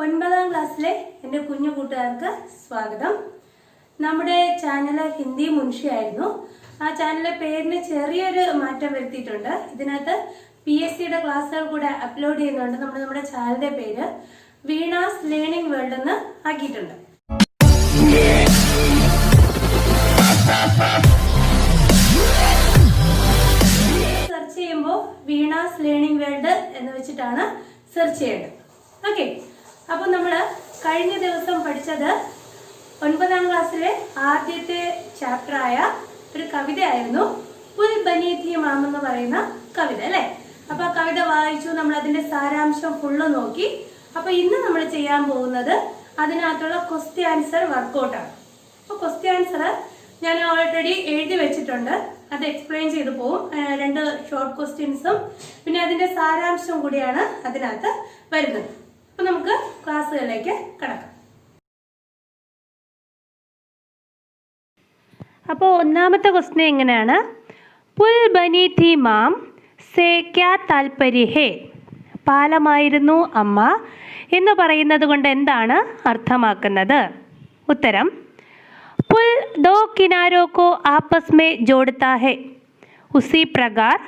9ാം ക്ലാസ്സിലെ എൻ്റെ കുഞ്ഞു കൂട്ടുകാർക്ക് സ്വാഗതം. നമ്മുടെ ചാനൽ ഹിന്ദി മുൻഷി ആയിരുന്നു. ആ ചാനലിലെ പേരിന് ചെറിയൊരു മാറ്റം വരുത്തിയിട്ടുണ്ട്. ഇതിനകത്ത് PSCയുടെ ക്ലാസ്സുകൾ കൂടെ അപ്ലോഡ് ചെയ്യുന്നുണ്ട്. നമ്മുടെ ചാനലിന്റെ പേര് വീണാസ് ലേണിംഗ് വേൾഡ് എന്ന് ആക്കിയിട്ടുണ്ട്. സെർച്ച് ചെയ്യുമ്പോൾ വീണാസ് ലേണിംഗ് വേൾഡ് എന്ന് വെച്ചിട്ടാണ് സെർച്ച് ചെയ്യേണ്ടത്. ഓക്കെ, അപ്പോൾ നമ്മൾ കഴിഞ്ഞ ദിവസം പഠിച്ചത് 9ാം ക്ലാസ്സിലെ ആദ്യത്തെ ചാപ്റ്ററായ ഒരു കവിതയായിരുന്നു, പുൽ ബനി ഥി മാം എന്ന് പറയുന്ന കവിത അല്ലേ. അപ്പൊ ആ കവിത വായിച്ചു, നമ്മൾ അതിന്റെ സാരാംശം ഫുള്ള് നോക്കി. അപ്പൊ ഇന്ന് നമ്മൾ ചെയ്യാൻ പോകുന്നത് അതിനകത്തുള്ള ക്വസ്റ്റ്യൻ ആൻസർ വർക്കൗട്ടാണ്. അപ്പൊ ക്വസ്റ്റ്യൻ ആൻസർ ഞാൻ ഓൾറെഡി എഴുതി വെച്ചിട്ടുണ്ട്, അത് എക്സ്പ്ലെയിൻ ചെയ്തു പോകും. 2 ഷോർട്ട് ക്വസ്റ്റ്യൻസും പിന്നെ അതിന്റെ സാരാംശം കൂടിയാണ് അതിനകത്ത് വരുന്നത്. അപ്പൊ നമുക്ക് ക്ലാസ്സുകളിലേക്ക് കടക്കാം. അപ്പോൾ ഒന്നാമത്തെ ക്വസ്റ്റ്യൻ എങ്ങനെയാണ്? പുൽ ബനി ഥി മാം സേ ക്യാ താൽപര്യ ഹേ? പാലമായിരുന്നു അമ്മ എന്ന് പറയുന്നത് കൊണ്ട് എന്താണ് അർത്ഥമാക്കുന്നത്? ഉത്തരം, पुल 2 किनारों को आपस में जोड़ता है, उसी प्रकार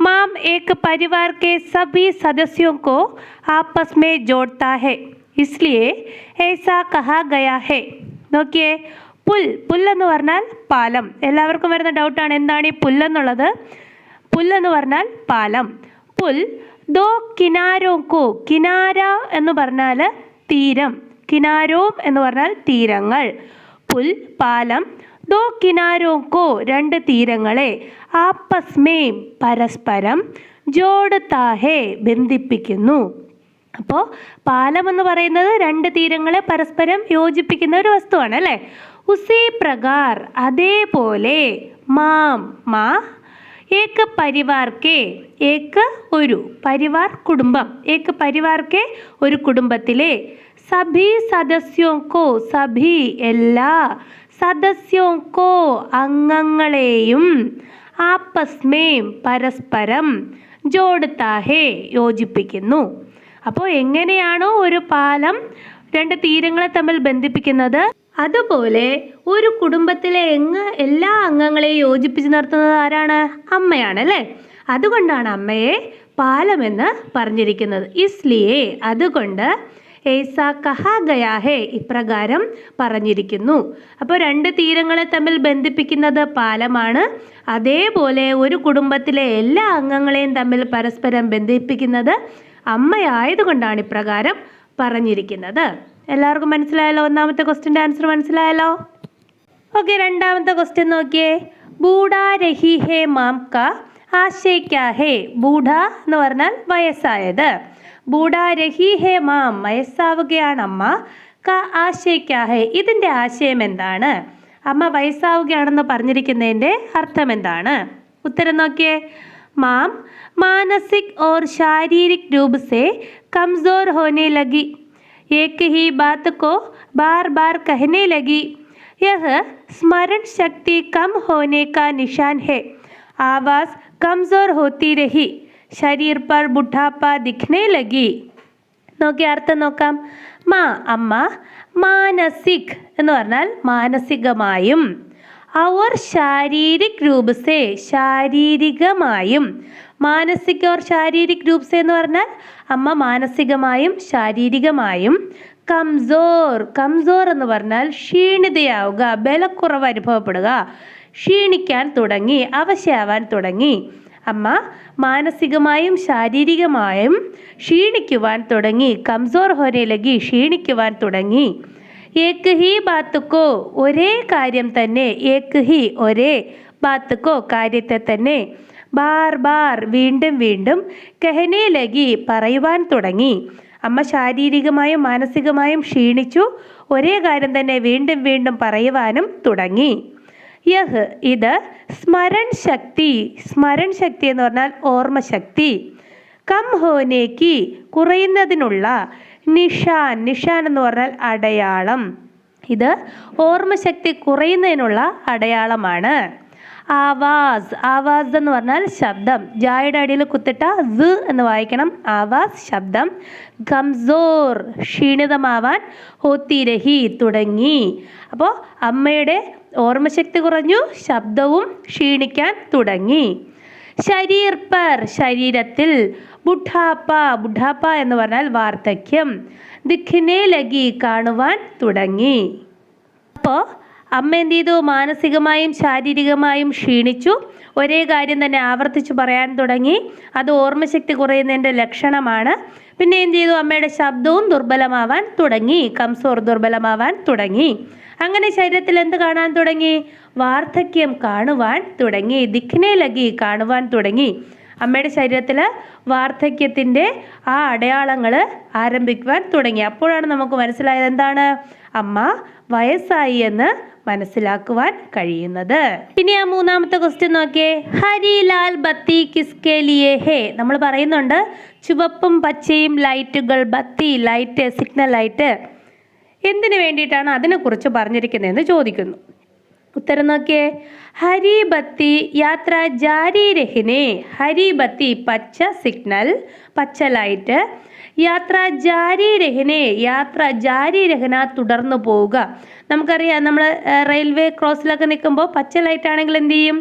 माम एक परिवार के सभी सदस्यों को आपस में जोड़ता है, इसलिए ऐसा कहा गया है. നോക്കിയേ, പുൽ എന്ന് പറഞ്ഞാൽ പാലം. എല്ലാവർക്കും വരുന്ന ഡൗട്ടാണ് എന്താണ് ഈ പുല്ലെന്നുള്ളത്. പുല്ലെന്ന് പറഞ്ഞാൽ പാലം. പുൽ 2 കിനാരോ കോ, കിനാര എന്ന് പറഞ്ഞാൽ തീരം, കിനാരോം എന്ന് പറഞ്ഞാൽ തീരങ്ങൾ. പുൽ പാലം, 2 കിനാരോ കോ 2 തീരങ്ങളെ, ആപ്പസ് മേ പരസ്പരം, ജോഡത്താ ഹേ ബന്ധിപ്പിക്കുന്നു. അപ്പോൾ പാലം എന്ന് പറയുന്നത് 2 തീരങ്ങളെ പരസ്പരം യോജിപ്പിക്കുന്ന ഒരു വസ്തുവാണ് അല്ലേ. ഉസി പ്രകാർ അതേപോലെ, മാം മാ, ഏക പരിവാർക്കെ, ഏക ഒരു, പരിവാർ കുടുംബം, ഏക പരിവാർക്കെ ഒരു കുടുംബത്തിലെ, സഭി സദസ്യോക്കോ സഭി എല്ലാ, സദസ്യോക്കോ അംഗങ്ങളെയും, ആപ്പസ്മേം പരസ്പരം, ജോഡത്താഹേ യോജിപ്പിക്കുന്നു. അപ്പോൾ എങ്ങനെയാണോ ഒരു പാലം 2 തീരങ്ങളെ തമ്മിൽ ബന്ധിപ്പിക്കുന്നത്, അതുപോലെ ഒരു കുടുംബത്തിലെ എല്ലാ അംഗങ്ങളെയും യോജിപ്പിച്ച് നിർത്തുന്നത് ആരാണ്? അമ്മയാണ് അല്ലേ. അതുകൊണ്ടാണ് അമ്മയെ പാലമെന്ന് പറഞ്ഞിരിക്കുന്നത്. ഇസ്ലിയെ അതുകൊണ്ട്, ഏസാ കഹാ ഗയാ ഹേ ഇപ്രകാരം പറഞ്ഞിരിക്കുന്നു. അപ്പോൾ 2 തീരങ്ങളെ തമ്മിൽ ബന്ധിപ്പിക്കുന്നത് പാലമാണ്. അതേപോലെ ഒരു കുടുംബത്തിലെ എല്ലാ അംഗങ്ങളെയും തമ്മിൽ പരസ്പരം ബന്ധിപ്പിക്കുന്നത് അമ്മയായതുകൊണ്ടാണ് ഇപ്രകാരം പറഞ്ഞിരിക്കുന്നത്. എല്ലാവർക്കും മനസ്സിലായല്ലോ? ഒന്നാമത്തെ ക്വസ്റ്റ്യൻ്റെ ആൻസർ മനസ്സിലായല്ലോ? ഓക്കെ, രണ്ടാമത്തെ ക്വസ്റ്റ്യൻ നോക്കിയേ. ബൂഢാ രഹി ഹേ മാം കാ ആശയ ക്യാ ഹേ? ബൂഢ എന്ന് പറഞ്ഞാൽ വയസ്സായത്. ബൂഢാ രഹി ഹേ മാം വയസ്സാവുകയാണ് അമ്മ. കാ ആശയ ക്യാ ഹേ ഇതിൻ്റെ ആശയം എന്താണ്? അമ്മ വയസ്സാവുകയാണെന്ന് പറഞ്ഞിരിക്കുന്നതിൻ്റെ അർത്ഥം എന്താണ്? ഉത്തരം നോക്കിയേ. മാം മാനസിക് और शारीरिक रूप से कमज़ोर होने लगी, एक ही बात को बार बार कहने लगी, यह स्मरण शक्ति कम होने का निशान है, आवाज़ कमज़ोर होती रही, शरीर पर बुढ़ापा दिखने लगी. നോക്കി അർത്ഥം നോക്കാം. മാ അമ്മ, മാനസിക് എന്ന് പറഞ്ഞാൽ മാനസികമായും, और शारीरिक रूप से ശാരീരികമായും, മാനസിക और ശാരീരിക് രൂപ സെ എന്ന് പറഞ്ഞാൽ അമ്മ മാനസികമായും ശാരീരികമായും, കംസോർ, കംസോർ എന്ന് പറഞ്ഞാൽ ക്ഷീണിതയാവുക, ബലക്കുറവ് അനുഭവപ്പെടുക, ക്ഷീണിക്കാൻ തുടങ്ങി, അവശയാവാൻ തുടങ്ങി. അമ്മ മാനസികമായും ശാരീരികമായും ക്ഷീണിക്കുവാൻ തുടങ്ങി. കംസോർ ഹോനെ ലഗി ക്ഷീണിക്കുവാൻ തുടങ്ങി. ഏക് ഹി ബാത്തുക്കോ ഒരേ കാര്യം തന്നെ, ഏക് ഹി ഒരേ, ബാത്തുക്കോ കാര്യത്തെ തന്നെ, ബാർ ബാർ വീണ്ടും വീണ്ടും, കഹനെ ലഗി പറയുവാൻ തുടങ്ങി. അമ്മ ശാരീരികമായും മാനസികമായും ക്ഷീണിച്ചു, ഒരേ കാര്യം തന്നെ വീണ്ടും വീണ്ടും പറയുവാനും തുടങ്ങി. യഹ് ഇത്, സ്മരൺ ശക്തി, സ്മരൺ ശക്തി എന്ന് പറഞ്ഞാൽ ഓർമ്മശക്തി, കം ഹോനേക്ക് കുറയുന്നതിനുള്ള, നിഷാൻ, നിഷാൻ എന്ന് പറഞ്ഞാൽ അടയാളം, ഇത് ഓർമ്മശക്തി കുറയുന്നതിനുള്ള അടയാളമാണ്. ആവാസ്. ആവാസ് എന്ന് പറഞ്ഞാൽ ശബ്ദം. ജായുടെ അടിയിൽ കുത്തിട്ട സ് എന്ന് വായിക്കണം. ആവാസ് ശബ്ദം. കംസോർ ക്ഷീണിതമാവാൻ. ഹോത്തി രഹി തുടങ്ങി. അപ്പോൾ അമ്മയുടെ ഓർമ്മശക്തി കുറഞ്ഞു, ശബ്ദവും ക്ഷീണിക്കാൻ തുടങ്ങി. ശരീർ പർ ശരീരത്തിൽ. ബുഢാപ്പ. ബുഢാപ്പ എന്ന് പറഞ്ഞാൽ വാർദ്ധക്യം. ദിഖ്നെ ലഗി കാണുവാൻ തുടങ്ങി. അപ്പോൾ അമ്മ എന്ത് ചെയ്തു? മാനസികമായും ശാരീരികമായും ക്ഷീണിച്ചു. ഒരേ കാര്യം തന്നെ ആവർത്തിച്ച് പറയാൻ തുടങ്ങി. അത് ഓർമ്മശക്തി കുറയുന്നതിൻ്റെ ലക്ഷണമാണ്. പിന്നെ എന്ത് ചെയ്തു? അമ്മയുടെ ശബ്ദവും ദുർബലമാവാൻ തുടങ്ങി. കംസോർ ദുർബലമാവാൻ തുടങ്ങി. അങ്ങനെ ശരീരത്തിൽ എന്ത് കാണാൻ തുടങ്ങി? വാർദ്ധക്യം കാണുവാൻ തുടങ്ങി. ദിഖ്നെ ലഗി കാണുവാൻ തുടങ്ങി. അമ്മയുടെ ശരീരത്തിൽ വാർദ്ധക്യത്തിൻ്റെ ആ അടയാളങ്ങൾ ആരംഭിക്കുവാൻ തുടങ്ങി. അപ്പോഴാണ് നമുക്ക് മനസ്സിലായത് എന്താണ്? അമ്മ വയസ്സായി എന്ന് മനസ്സിലാക്കുവാൻ കഴിയുന്നത്. ഇനി ആ മൂന്നാമത്തെ ക്വസ്റ്റ്യൻ നോക്കിയേ. ഹരി ലാൽ ബത്തി കിസ്കെ ലിയേ ഹേ. നമ്മൾ പറയുന്നുണ്ട് ചുവപ്പും പച്ചയും ലൈറ്റുകൾ. ബത്തി ലൈറ്റ്, സിഗ്നൽ ലൈറ്റ് എന്തിനു വേണ്ടിയിട്ടാണ് അതിനെക്കുറിച്ച് പറഞ്ഞിരിക്കുന്നതെന്ന് ചോദിക്കുന്നു. ഉത്തരം നോക്കിയേ. ഹരി ബത്തി യാത്ര ജാരി രഹിനെ. ഹരി ബത്തി പച്ച സിഗ്നൽ, പച്ച ലൈറ്റ്. യാത്ര ജാരി രഹിനെ. യാത്ര ജാരി രഹന തുടർന്നു പോവുക. നമുക്കറിയാം, നമ്മൾ റെയിൽവേ ക്രോസിലൊക്കെ നിൽക്കുമ്പോൾ പച്ച ലൈറ്റ് ആണെങ്കിൽ എന്ത് ചെയ്യും?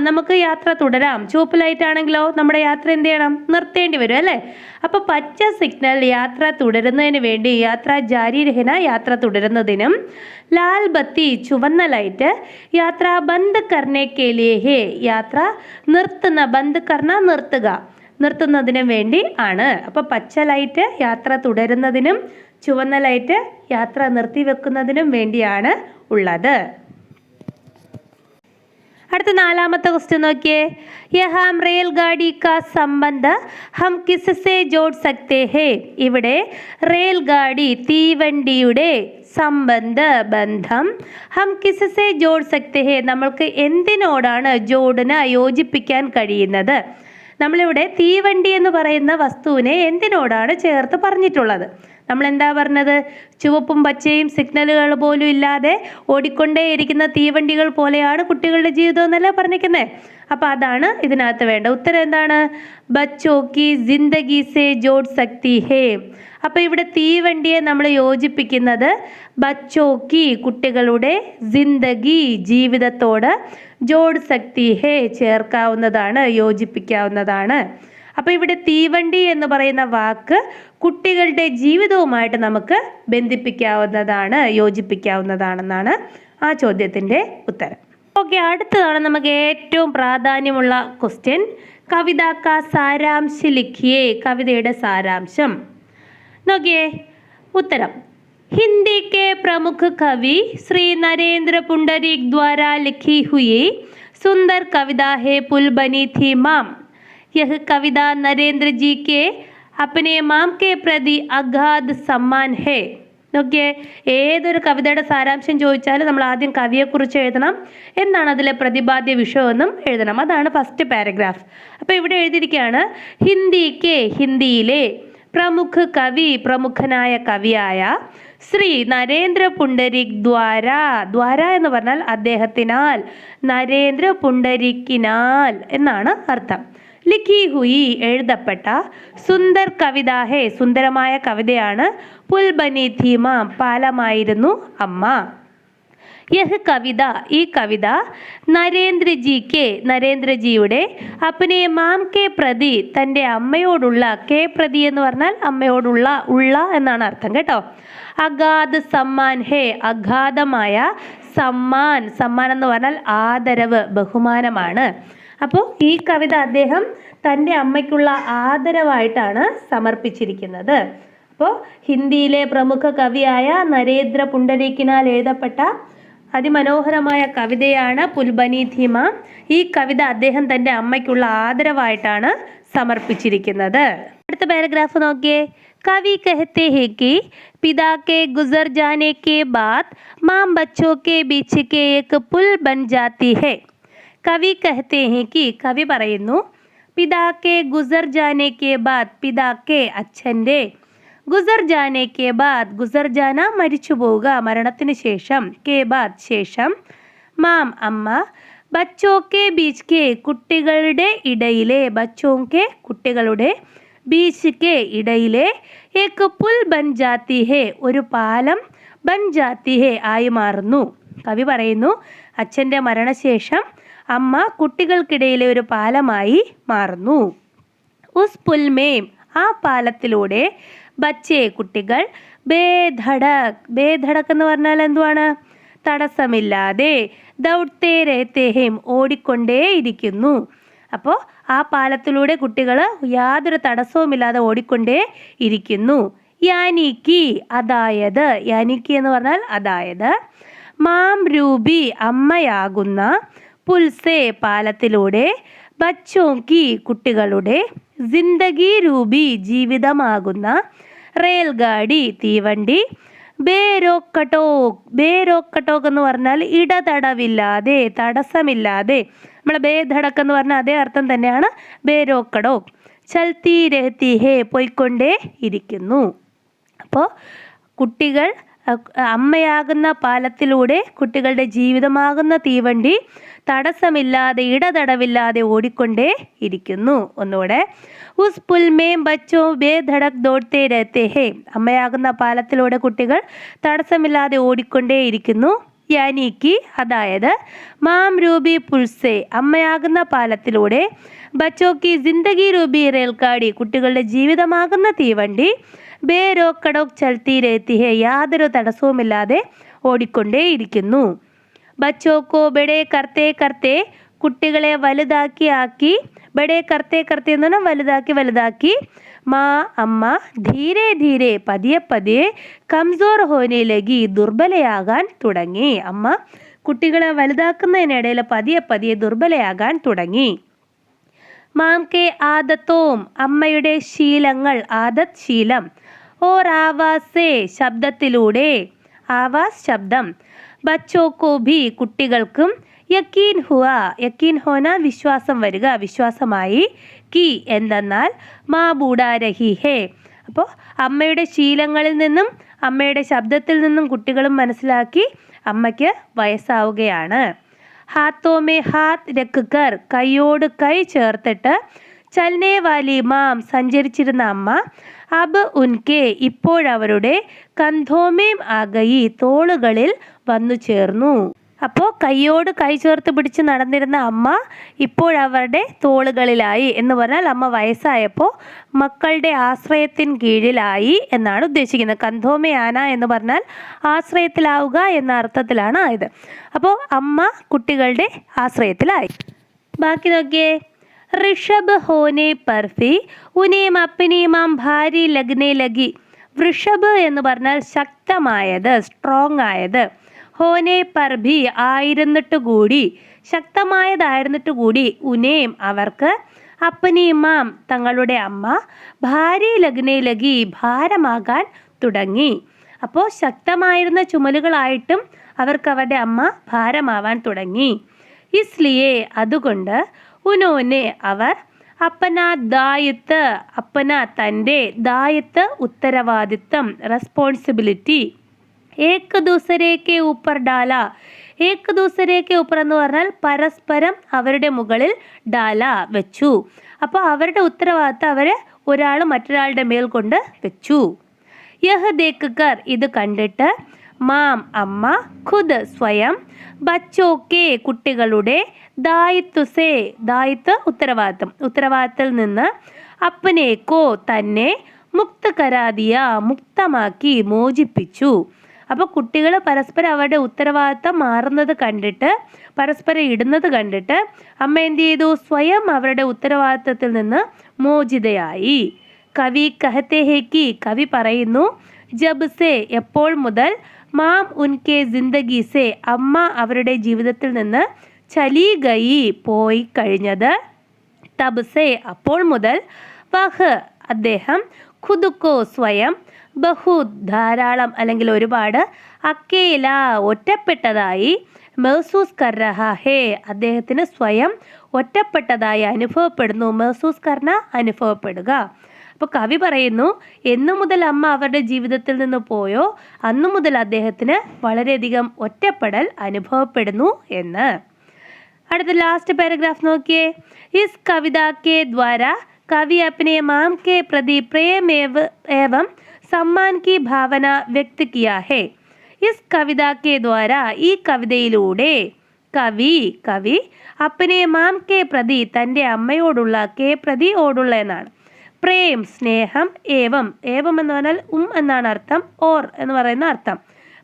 നമുക്ക് യാത്ര തുടരാം. ചുവപ്പ് ലൈറ്റ് ആണെങ്കിലോ നമ്മുടെ യാത്ര എന്ത് ചെയ്യണം? നിർത്തേണ്ടി വരും അല്ലേ? അപ്പോൾ പച്ച സിഗ്നൽ യാത്ര തുടരുന്നതിന് വേണ്ടി, യാത്ര ജാരി രഹന യാത്ര തുടരുന്നതിനും, ലാൽ ബത്തി ചുവന്ന ലൈറ്റ് യാത്ര ബന്ദ് കർനെ കെ ലിയേ ഹേ. യാത്ര നിർത്തുന്ന, ബന്ദ് കർണ നിർത്തുക, നിർത്തുന്നതിനും വേണ്ടി ആണ്. അപ്പോൾ പച്ച ലൈറ്റ് യാത്ര തുടരുന്നതിനും ചുവന്ന ലൈറ്റ് യാത്ര നിർത്തിവെക്കുന്നതിനും വേണ്ടിയാണ് ഉള്ളത്. അടുത്ത നാലാമത്തെ ക്വസ്റ്റ്യൻ നോക്കിയേ. യഹാം റെയിൽ ഗാഡി കാ സംബന്ധ ഹം കിസ്സെ ജോഡ് സക്തേ ഹേ. ഇവിടെ റെയിൽ ഗാഡി തീവണ്ടിയുടെ സംബന്ധ ബന്ധം ഹം കിസ്സെ ജോഡ് സക്തേ ഹേ. നമ്മൾക്ക് എന്തിനോടാണ് ജോഡിന് യോജിപ്പിക്കാൻ കഴിയുന്നത്? നമ്മളിവിടെ തീവണ്ടി എന്ന് പറയുന്ന വസ്തുവിനെ എന്തിനോടാണ് ചേർത്ത് പറഞ്ഞിട്ടുള്ളത്? നമ്മൾ എന്താ പറഞ്ഞത്? ചുവപ്പും പച്ചയും സിഗ്നലുകൾ പോലും ഇല്ലാതെ ഓടിക്കൊണ്ടേയിരിക്കുന്ന തീവണ്ടികൾ പോലെയാണ് കുട്ടികളുടെ ജീവിതം എന്നല്ലേ പറഞ്ഞിരിക്കുന്നത്. അപ്പോൾ അതാണ് ഇതിനകത്ത് വേണ്ട ഉത്തരം. എന്താണ്? ബച്ചോ കി ജിന്ദഗി സേ ജോഡ് സക്തി ഹേ. അപ്പോൾ ഇവിടെ തീവണ്ടിയെ നമ്മൾ യോജിപ്പിക്കുന്നത് ബച്ചോ കി കുട്ടികളുടെ, ജിന്ദഗി ജീവിതത്തോട്, ജോഡ് സക്തി ഹേ ചേർക്കാവുന്നതാണ്, യോജിപ്പിക്കാവുന്നതാണ്. അപ്പോൾ ഇവിടെ തീവണ്ടി എന്ന് പറയുന്ന വാക്ക് കുട്ടികളുടെ ജീവിതവുമായിട്ട് നമുക്ക് ബന്ധിപ്പിക്കാവുന്നതാണ്, യോജിപ്പിക്കാവുന്നതാണെന്നാണ് ആ ചോദ്യത്തിൻ്റെ ഉത്തരം. ഓക്കെ, അടുത്തതാണ് നമുക്ക് ഏറ്റവും പ്രാധാന്യമുള്ള ക്വസ്റ്റ്യൻ. കവിത കാ സാരാംശ ലിഖിയേ. കവിതയുടെ സാരാംശം നോക്കിയേ. ഉത്തരം. हिंदी के प्रमुख कवि श्री नरेंद्र पुंडरीक द्वारा लिखी हुई सुंदर कविता है पुल बनी थी माम. यह कविता नरेंद्र जी के अपने माम के प्रति अगाध सम्मान है. നോക്കിയേ, ഏതൊരു കവിതയുടെ സാരാംശം ചോദിച്ചാലും നമ്മൾ ആദ്യം കവിയെക്കുറിച്ച് എഴുതണം, എന്താണ് അതിലെ പ്രതിപാദ്യ വിഷയമെന്നും എഴുതണം. അതാണ് ഫസ്റ്റ് പാരഗ്രാഫ്. അപ്പോൾ ഇവിടെ എഴുതിയിരിക്കുകയാണ് ഹിന്ദിക്ക്, ഹിന്ദിയിലെ, പ്രമുഖ കവി പ്രമുഖനായ കവിയായ, ശ്രീ നരേന്ദ്ര പുണ്ടരിക് ദ്വാര. ദ്വാര എന്ന് പറഞ്ഞാൽ അദ്ദേഹത്തിനാൽ, നരേന്ദ്ര പുണ്ടരിക്കിനാൽ എന്നാണ് അർത്ഥം. ലിഖി ഹുയി എഴുതപ്പെട്ട, സുന്ദർ കവിത ഹേ സുന്ദരമായ കവിതയാണ്, പുൽ ബനി ഥി മാം പാലമായിരുന്നു അമ്മ. യഹ് കവിത ഈ കവിത നരേന്ദ്രജിക്ക് നരേന്ദ്രജിയുടെ അപ്പനെ മാം കെ പ്രതി തൻ്റെ അമ്മയോടുള്ള, കെ പ്രതി എന്ന് പറഞ്ഞാൽ അമ്മയോടുള്ള, ഉള്ള എന്നാണ് അർത്ഥം കേട്ടോ. അഗാധ് സമ്മാൻ ഹേ അഗാധമായ സമ്മാൻ, സമ്മാൻ എന്ന് പറഞ്ഞാൽ ആദരവ്, ബഹുമാനമാണ്. അപ്പോൾ ഈ കവിത അദ്ദേഹം തൻ്റെ അമ്മയ്ക്കുള്ള ആദരവായിട്ടാണ് സമർപ്പിച്ചിരിക്കുന്നത്. അപ്പോൾ ഹിന്ദിയിലെ പ്രമുഖ കവിയായ നരേന്ദ്ര പുണ്ടരീക്കിനാൽ എഴുതപ്പെട്ട അതിമനോഹരമായ കവിതയാണ് പുൽബനി ഥി മാം. ഈ കവിത അദ്ദേഹം തൻ്റെ അമ്മയ്ക്കുള്ള ആദരവായിട്ടാണ് സമർപ്പിച്ചിരിക്കുന്നത്. അടുത്ത പാരഗ്രാഫ് നോക്കിയേ. कवि कहते हैं कि पिता के गुजर जाने के बाद माँ बच्चों के बीच के एक पुल बन जाती है. कवि कहते हैं कि കവി പറയുന്നു, पिता के गुजर जाने के बाद, पिता के അച്ഛൻ്റെ, ഗുസർ ജാനെ കെ ബാദ്, ഗുസർ ജാന മരിച്ചു പോവുക, മരണത്തിന് ശേഷം, കെ ബാദ് ശേഷം, മാം അമ്മ, ബച്ചോക്കെ ബീച്ച് കെ കുട്ടികളുടെ ഇടയിലെ ബച്ചോക്കെ കുട്ടികളുടെ ബീച്ച് കെ ഇടയിലെ ഏക് പുൽ ബൻ ജാത്തി ഹേ ഒരു പാലം ബൻ ജാത്തി ഹേ ആയി മാറുന്നു. കവി പറയുന്നു അച്ഛൻ്റെ മരണശേഷം അമ്മ കുട്ടികൾക്കിടയിലെ ഒരു പാലമായി മാറുന്നു. ഉസ് പുൽമേം ആ പാലത്തിലൂടെ ബച്ചേ കുട്ടികൾ ബേധടക് ബേധടക് എന്ന് പറഞ്ഞാൽ എന്തുവാണ്? തടസ്സമില്ലാതെ ദൗഡ്തേ രഹത്തെ ഹേം ഓടിക്കൊണ്ടേയിരിക്കുന്നു. അപ്പോൾ ആ പാലത്തിലൂടെ കുട്ടികൾ യാതൊരു തടസ്സവുമില്ലാതെ ഓടിക്കൊണ്ടേ ഇരിക്കുന്നു. യാനിക്ക് അതായത് യാനിക്ക് എന്ന് പറഞ്ഞാൽ അതായത് മാം രൂപി അമ്മയാകുന്ന പുൽസെ പാലത്തിലൂടെ ബച്ചോങ്കി കുട്ടികളുടെ ജിന്ദഗി രൂപി ജീവിതമാകുന്ന റെയിൽഗാഡി തീവണ്ടി ബേരോക്കട്ടോക്ക് ബേരോക്കട്ടോക്ക് എന്ന് പറഞ്ഞാൽ ഇടതടവില്ലാതെ തടസ്സമില്ലാതെ നമ്മൾ ബേധടക്ക് എന്ന് പറഞ്ഞാൽ അതേ അർത്ഥം തന്നെയാണ് ബേരോക്കടോക്ക്. ചൽത്തി രഹത്തി ഹേ പോയിക്കൊണ്ടേ ഇരിക്കുന്നു. അപ്പോൾ കുട്ടികൾ അമ്മയാകുന്ന പാലത്തിലൂടെ കുട്ടികളുടെ ജീവിതമാകുന്ന തീവണ്ടി തടസ്സമില്ലാതെ ഇടതടവില്ലാതെ ഓടിക്കൊണ്ടേ ഇരിക്കുന്നു. ഒന്നുകൂടെ ഉസ് പുൽമേം ബച്ചോ ബേധടക് ദോഡ്തേ രഹത്തെ ഹേ അമ്മയാകുന്ന പാലത്തിലൂടെ കുട്ടികൾ തടസ്സമില്ലാതെ ഓടിക്കൊണ്ടേ ഇരിക്കുന്നു. യാനിക്ക് അതായത് മാം രൂപി പുൽസെ അമ്മയാകുന്ന പാലത്തിലൂടെ ബച്ചോക്കി ജിന്ദഗി രൂപി റെയിൽഗാഡി കുട്ടികളുടെ ജീവിതമാകുന്ന തീവണ്ടി ബേരോക്കടോക്ക് ചൽത്തി രഹത്തി ഹേ യാതൊരു തടസ്സവുമില്ലാതെ ഓടിക്കൊണ്ടേയിരിക്കുന്നു. ബച്ചോക്കോ ബെഡേ കർത്തേ കർത്തേ കുട്ടികളെ വലുതാക്കി ആക്കി ബെഡേ കർത്തേ കർത്തേ എന്ന് പറഞ്ഞാൽ വലുതാക്കി വലുതാക്കി മാ അമ്മ ധീരെ ധീരെ പതിയെ പതിയെ കംസോർ ഹോനെ ലഗി ദുർബലയാകാൻ തുടങ്ങി. അമ്മ കുട്ടികളെ വലുതാക്കുന്നതിനിടയിൽ പതിയെ പതിയെ ദുർബലയാകാൻ തുടങ്ങി. മാം കെ ആദത്തോം അമ്മയുടെ ശീലങ്ങൾ ആദത് ശീലം ഓർ ആവാസേ ശബ്ദത്തിലൂടെ ആവാസ് ശബ്ദം ബച്ചോക്കോ ഭി കുട്ടികൾക്കും യക്കീൻ ഹുവ യക്കീൻ ഹോന വിശ്വാസം വരിക വിശ്വാസമായി കി എന്തെന്നാൽ മാ ബൂഡാ രഹി ഹേ അപ്പോൾ അമ്മയുടെ ശീലങ്ങളിൽ നിന്നും അമ്മയുടെ ശബ്ദത്തിൽ നിന്നും കുട്ടികളും മനസ്സിലാക്കി അമ്മയ്ക്ക് വയസ്സാവുകയാണ്. ഹാത്തോമേ ഹാത്ത് രക്കുകർ കൈയോട് കൈ ചേർത്തിട്ട് ചൽനേ വാലി മാം സഞ്ചരിച്ചിരുന്ന അമ്മ അബ് ഉൻകെ ഇപ്പോഴവരുടെ കന്ധോമേം ആഗയി തോളുകളിൽ വന്നു ചേർന്നു. അപ്പോൾ കൈയോട് കൈ ചേർത്ത് പിടിച്ച് നടന്നിരുന്ന അമ്മ ഇപ്പോഴവരുടെ തോളുകളിലായി എന്ന് പറഞ്ഞാൽ അമ്മ വയസ്സായപ്പോൾ മക്കളുടെ ആശ്രയത്തിൻ കീഴിലായി എന്നാണ് ഉദ്ദേശിക്കുന്നത്. കന്ധോമയാന എന്ന് പറഞ്ഞാൽ ആശ്രയത്തിലാവുക എന്ന അർത്ഥത്തിലാണ് ആയത്. അപ്പോൾ അമ്മ കുട്ടികളുടെ ആശ്രയത്തിലായി. ബാക്കി നോക്കിയേ. ഋഷഭ് ഹോനെ പർഫി ഉനേം അപ്പനി മാം ഭാരി ലഗ്നെ ലഗി. വൃഷഭ് എന്ന് പറഞ്ഞാൽ ശക്തമായത് സ്ട്രോങ് ആയത്. ഹോനെ പർഭി ആയിരുന്നിട്ട് കൂടി ശക്തമായതായിരുന്നിട്ട് കൂടി ഉനേം അവർക്ക് അപ്പനി മാം തങ്ങളുടെ അമ്മ ഭാരി ലഗ്നെ ലഗി ഭാരമാകാൻ തുടങ്ങി. അപ്പോൾ ശക്തമായിരുന്ന ചുമലുകളായിട്ടും അവർക്ക് അവരുടെ അമ്മ ഭാരമാവാൻ തുടങ്ങി. ഇസ്ലിയെ അതുകൊണ്ട് ഉനോനെ അവർ അപ്പന ദായിത്വ അപ്പന തൻ്റെ ദായിത്വ ഉത്തരവാദിത്വം റെസ്പോൺസിബിലിറ്റി ഏക് ദൂസരേക്ക് ഊപ്പർ ഡാല ഏക് ദൂസരേക്ക് ഊപ്പർ എന്ന് പറഞ്ഞാൽ പരസ്പരം അവരുടെ മുകളിൽ ഡാല വെച്ചു. അപ്പോൾ അവരുടെ ഉത്തരവാദിത്വം അവർ ഒരാൾ മറ്റൊരാളുടെ മേൽ കൊണ്ട് വെച്ചു. യഹ് ദേഖ് കർ ഇത് കണ്ടിട്ട് മാം അമ്മ ഖുദ് സ്വയം ബച്ചോക്കെ കുട്ടികളുടെ ദായിത്വസേ ദായിത്വ ഉത്തരവാദിത്തത്തിൽ നിന്ന് അപ്പനേക്കോ തന്നെ മുക്ത കരാദിയ മുക്തമാക്കി മോചിപ്പിച്ചു. അപ്പോൾ കുട്ടികൾ പരസ്പരം അവരുടെ ഉത്തരവാദിത്തം മാറുന്നത് കണ്ടിട്ട് പരസ്പരം ഇടുന്നത് കണ്ടിട്ട് അമ്മ എന്ത് ചെയ്തു? സ്വയം അവരുടെ ഉത്തരവാദിത്തത്തിൽ നിന്ന് മോചിതയായി. കവി കഹത്തെ ഹേ കി കവി പറയുന്നു ജബ് സെ എപ്പോൾ മുതൽ മാം ഉൻകെ ജിന്ദഗി സെ അമ്മ അവരുടെ ജീവിതത്തിൽ നിന്ന് ചലി ഗയി പോയി കഴിഞ്ഞത് തബ് സെ അപ്പോൾ മുതൽ വഹ് അദ്ദേഹം ഖുദുക്കോ സ്വയം ബഹു ധാരാളം അല്ലെങ്കിൽ ഒരുപാട് അക്കേല ഒറ്റപ്പെട്ടതായി മെഹസൂസ് കർ രഹാ ഹേ അദ്ദേഹത്തിന് സ്വയം ഒറ്റപ്പെട്ടതായി അനുഭവപ്പെടുന്നു. മെഹസൂസ് കർണ അനുഭവപ്പെടുക. അപ്പോൾ കവി പറയുന്നു എന്നു മുതൽ അമ്മ അവരുടെ ജീവിതത്തിൽ നിന്ന് പോയോ അന്നു മുതൽ അദ്ദേഹത്തിന് വളരെയധികം ഒറ്റപ്പെടൽ അനുഭവപ്പെടുന്നു എന്ന്. അടുത്ത ലാസ്റ്റ് പാരഗ്രാഫ് നോക്കിയേ. ഇസ് കവിത കെ ദ്വാര कवि अपने माम के प्रति प्रेम एवं सम्मान की भावना व्यक्त किया है. इस कविता के द्वारा ഈ കവിതയിലൂടെ കവി അപ്പനെ മാം കെ പ്രതി തൻ്റെ അമ്മയോടുള്ള കെ പ്രതി ഓടുള്ള എന്നാണ്. പ്രേം സ്നേഹം, ഏവം എന്ന് പറഞ്ഞാൽ എന്നാണ് അർത്ഥം, ഓർ എന്ന് പറയുന്ന അർത്ഥം.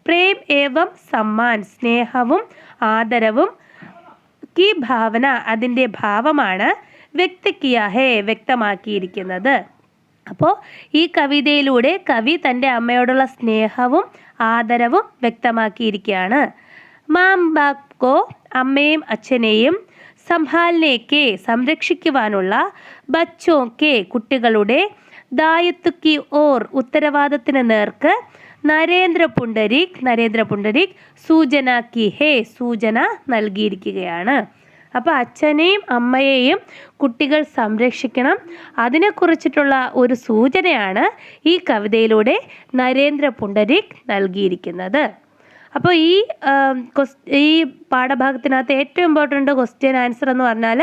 പ്രേം ഏവം സമ്മാൻ സ്നേഹവും ആദരവും, കി ഭാവന അതിൻ്റെ ഭാവമാണ്, വ്യക്തിക്കിയ ഹേ വ്യക്തമാക്കിയിരിക്കുന്നത്. അപ്പോൾ ഈ കവിതയിലൂടെ കവി തൻ്റെ അമ്മയോടുള്ള സ്നേഹവും ആദരവും വ്യക്തമാക്കിയിരിക്കുകയാണ്. മാം ബാപ് കോ അമ്മയും അച്ഛനെയും സംഭാലനയ്ക്ക് സംരക്ഷിക്കുവാനുള്ള, ബച്ചോ കെ കുട്ടികളുടെ, ദായിത്വ കി ഓർ ഉത്തരവാദത്തിന് നേർക്ക്, നരേന്ദ്ര പുണ്ടരീക് സൂചന കി ഹേ സൂചന നൽകിയിരിക്കുകയാണ്. അപ്പോൾ അച്ഛനെയും അമ്മയെയും കുട്ടികൾ സംരക്ഷിക്കണം, അതിനെക്കുറിച്ചിട്ടുള്ള ഒരു സൂചനയാണ് ഈ കവിതയിലൂടെ നരേന്ദ്ര പുണ്ടരീക് നൽകിയിരിക്കുന്നത്. അപ്പോൾ ഈ പാഠഭാഗത്തിനകത്ത് ഏറ്റവും ഇമ്പോർട്ടൻ്റ് ക്വസ്റ്റ്യൻ ആൻസർ എന്ന് പറഞ്ഞാൽ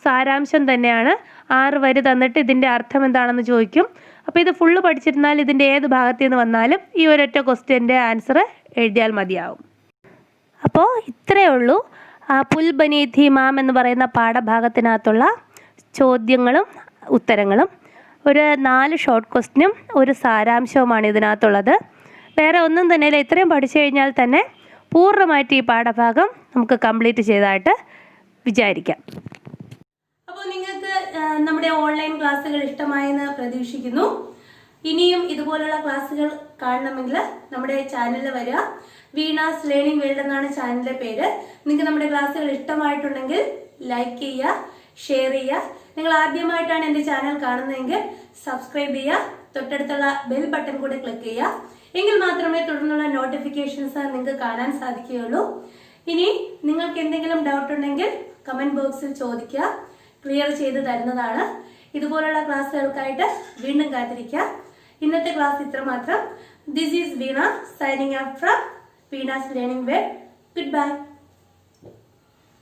സാരാംശം തന്നെയാണ്. 6 വരി തന്നിട്ട് ഇതിൻ്റെ അർത്ഥം എന്താണെന്ന് ചോദിക്കും. അപ്പോൾ ഇത് ഫുള്ള് പഠിച്ചിരുന്നാൽ ഇതിൻ്റെ ഏത് ഭാഗത്തു നിന്ന് വന്നാലും ഈ ഒരൊറ്റ ക്വസ്റ്റ്യൻ്റെ ആൻസർ എഴുതിയാൽ മതിയാവും. അപ്പോൾ ഇത്രയേ ഉള്ളൂ പുൽ ബനി ഥി മാം എന്ന് പറയുന്ന പാഠഭാഗത്തിനകത്തുള്ള ചോദ്യങ്ങളും ഉത്തരങ്ങളും. ഒരു 4 ഷോർട്ട് ക്വസ്റ്റ്യനും ഒരു സാരാംശവുമാണ് ഇതിനകത്തുള്ളത്. വേറെ ഒന്നും തന്നെ ഇല്ല. ഇത്രയും പഠിച്ചു കഴിഞ്ഞാൽ തന്നെ പൂർണ്ണമായിട്ട് ഈ പാഠഭാഗം നമുക്ക് കംപ്ലീറ്റ് ചെയ്തതായിട്ട് വിചാരിക്കാം. അപ്പോൾ നിങ്ങൾക്ക് നമ്മുടെ ഓൺലൈൻ ക്ലാസ്സുകൾ ഇഷ്ടമായെന്ന് പ്രതീക്ഷിക്കുന്നു. ഇനിയും ഇതുപോലുള്ള ക്ലാസ്സുകൾ കാണണമെങ്കിൽ നമ്മുടെ ചാനലിൽ വരിക. വീണാസ് ലേണിംഗ് വേൾഡ് എന്നാണ് ചാനലിന്റെ പേര്. നിങ്ങൾക്ക് നമ്മുടെ ക്ലാസ്സുകൾ ഇഷ്ടമായിട്ടുണ്ടെങ്കിൽ ലൈക്ക് ചെയ്യുക, ഷെയർ ചെയ്യുക. നിങ്ങൾ ആദ്യമായിട്ടാണ് എൻ്റെ ചാനൽ കാണുന്നതെങ്കിൽ സബ്സ്ക്രൈബ് ചെയ്യുക, തൊട്ടടുത്തുള്ള ബെൽ ബട്ടൺ കൂടെ ക്ലിക്ക് ചെയ്യുക. എങ്കിൽ മാത്രമേ തുടർന്നുള്ള നോട്ടിഫിക്കേഷൻസ് നിങ്ങൾക്ക് കാണാൻ സാധിക്കുകയുള്ളൂ. ഇനി നിങ്ങൾക്ക് എന്തെങ്കിലും ഡൗട്ട് ഉണ്ടെങ്കിൽ കമന്റ് ബോക്സിൽ ചോദിക്കുക, ക്ലിയർ ചെയ്ത് തരുന്നതാണ്. ഇതുപോലുള്ള ക്ലാസ്സുകൾക്കായിട്ട് വീണ്ടും കാത്തിരിക്കുക. ഇന്നത്തെ ക്ലാസ് ഇത്രമാത്രം. This is Veena signing off from Vena's Learning Web. Goodbye.